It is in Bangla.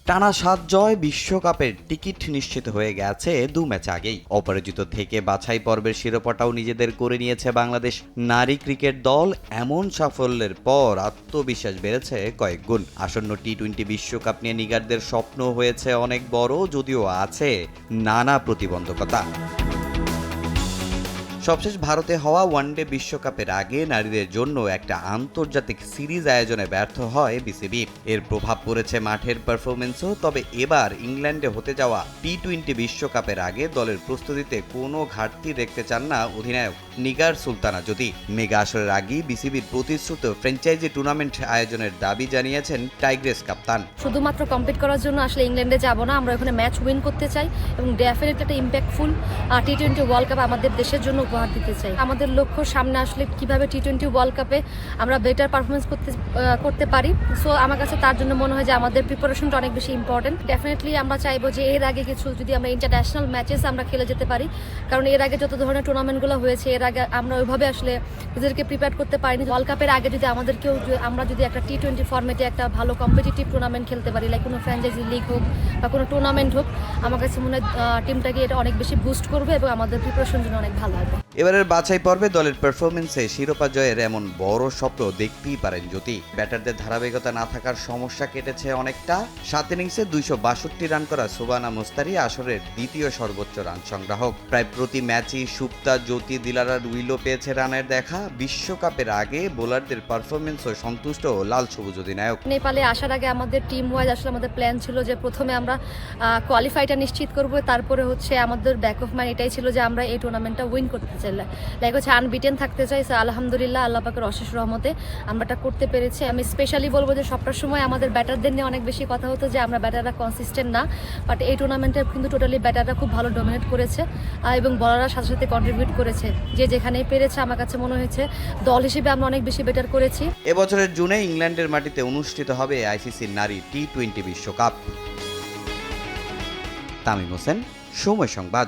টানা ৭ জয় বিশ্বকাপের টিকিট নিশ্চিত হয়ে গেছে ২ ম্যাচ আগেই। অপরাজিত থেকে বাছাই পর্বের শিরোপাটাও নিজেদের করে নিয়েছে বাংলাদেশ নারী ক্রিকেট দল। এমন সাফল্যের পর আত্মবিশ্বাস বেড়েছে কয়েক গুণ। আসন্ন টি-20 বিশ্বকাপ নিয়ে নিগারদের স্বপ্ন হয়েছে অনেক বড়, যদিও আছে নানা প্রতিবন্ধকতা। সবশেষ ভারতে হওয়া ওয়ানডে বিশ্বকাপের আগে নারীদের জন্য একটা আন্তর্জাতিক সিরিজ আয়োজনে ব্যর্থ হয় বিসিবি। এর প্রভাব পড়েছে মাঠের পারফরমেন্সও। তবে এবার ইংল্যান্ডে হতে যাওয়া টি-20 বিশ্বকাপের আগে দলের প্রস্তুতিতে কোনো ঘাটতি দেখতে চান না অধিনায়ক নিগার সুলতানা জ্যোতি। মেগা আসরের আগেই বিসিবির প্রতিশ্রুত ফ্র্যাঞ্চাইজি টুর্নামেন্ট আয়োজনের দাবি জানিয়েছেন টাইগ্রেস কাপ্তান। শুধুমাত্র কম্পিট করার জন্য আসলে ইংল্যান্ডে যাব না, আমরা ওখানে ম্যাচ উইন করতে চাই এবং ডেফিনেটলি একটা ইম্প্যাক্টফুল টি-20 ওয়ার্ল্ড কাপ আমাদের দেশের জন্য উপহার দিতে চাই। আমাদের লক্ষ্য সামনে আসলে কিভাবে টি-20 ওয়ার্ল্ড কাপে আমরা বেটার পারফরমেন্স করতে পারি। সো আমার কাছে তার জন্য মনে হয় যে আমাদের প্রিপারেশনটা অনেক বেশি ইম্পর্টেন্ট। ডেফিনেটলি আমরা চাইবো যে এর আগে কিছু যদি আমরা ইন্টারন্যাশনাল ম্যাচেস আমরা খেলে যেতে পারি, কারণ এর আগে যত ধরনের টুর্নামেন্টগুলো হয়েছে এর আগে আমরা ওইভাবে আসলে নিজেদেরকে প্রিপেয়ার করতে পারিনি। ওয়ার্ল্ড কাপের আগে যদি আমরা যদি একটা টি-20 ফর্মেটে একটা ভালো কম্পিটিটিভ টুর্নামেন্ট খেলতে পারি, লাইক কোনো ফ্র্যাঞ্চাইজি লিগ হোক বা কোনো টুর্নামেন্ট হোক, আমার কাছে মনে হয় টিমটাকে এটা অনেক বেশি বুস্ট করবে এবং আমাদের প্রিপারেশন জন্য অনেক ভালো হবে। এবারের বাছাই পর্বে দলের পারফরমেন্সে শিরোপা জয়ের এমন বড় স্বপ্ন দেখতেই পারেন জ্যোতি। ব্যাটারদের ধারাবাহিকতা না থাকার সমস্যা কেটেছে অনেকটা। 7 ইনিংসে 262 রান করা সুবানা মুস্তারি আসরের দ্বিতীয় সর্বোচ্চ রান সংগ্রাহক। প্রায় প্রতি ম্যাচই সুপ্তা, জ্যোতি, দিলারা, উইলো পেয়েছে রানের দেখা। বিশ্বকাপের আগে বোলারদের পারফরমেন্সও সন্তুষ্ট লাল সবুজ অধিনায়ক। নেপালে আসার আগে আমাদের টিম ওয়াইজ আসলে আমাদের প্ল্যান ছিল যে প্রথমে আমরা কোয়ালিফাইটা নিশ্চিত করব, তারপরে হচ্ছে আমাদের ব্যাক অফ মাইন্ড এটাই ছিল যে আমরা এই টুর্নামেন্টটা উইন করতে চাই, লাইক হচ্ছে আনবিটেন থাকতে চাই। আলহামদুলিল্লাহ, আল্লাহ পাকের অশেষ রহমতে আমরা এটা করতে পেরেছি। আমি স্পেশালি বলবো যে সবটার সময় আমাদের ব্যাটারদের নিয়ে অনেক বেশি কথা হতো যে আমরা ব্যাটাররা কনসিস্টেন্ট না, বাট এই টুর্নামেন্টে কিন্তু টোটালি ব্যাটাররা খুব ভালো ডমিনেট করেছে এবং বলাররা সাথে সাথে কন্ট্রিবিউট করেছে। যে যেখানেই পেরেছে আমার কাছে মনে হয়েছে দল হিসেবে আমরা অনেক বেশি বেটার করেছি। এবছরের জুনে ইংল্যান্ডের মাটিতে অনুষ্ঠিত হবে আইসিসির নারী টি-20 বিশ্বকাপ। তামিম হোসেন, সময় সংবাদ।